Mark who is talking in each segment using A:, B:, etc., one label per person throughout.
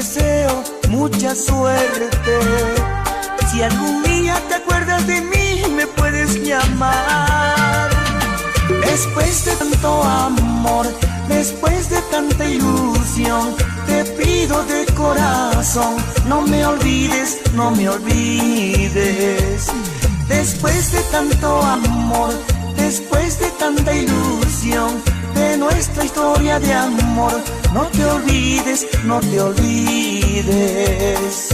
A: deseo mucha suerte. Si algún día te acuerdas de mí, me puedes llamar. Después de tanto amor, después de tanta ilusión, te pido de corazón, no me olvides, no me olvides. Después de tanto amor, después de tanta ilusión, de nuestra historia de amor, no te olvides, no te olvides.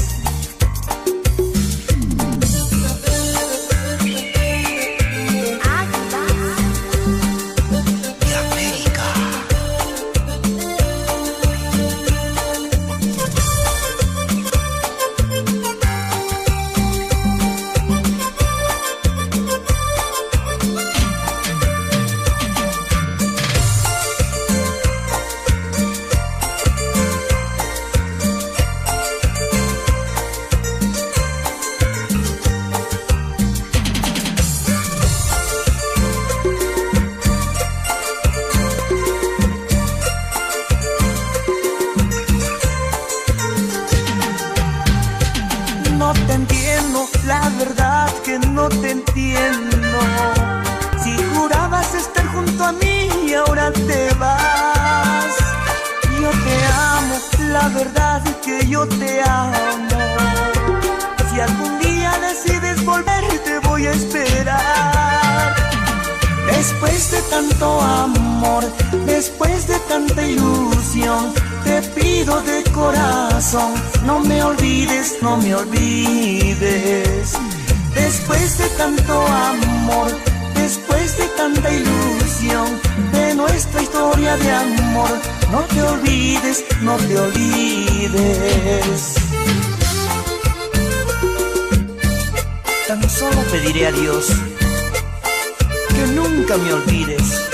A: No te entiendo, la verdad que no te entiendo. Si jurabas estar junto a mí y ahora te vas. Yo te amo, la verdad que yo te amo. Si algún día decides volver, te voy a esperar. Después de tanto amor, después de tanta ilusión, te pido de corazón, no me olvides, no me olvides. Después de tanto amor, después de tanta ilusión, de nuestra historia de amor, no te olvides, no te olvides. Tan solo pediré a Dios que nunca me olvides.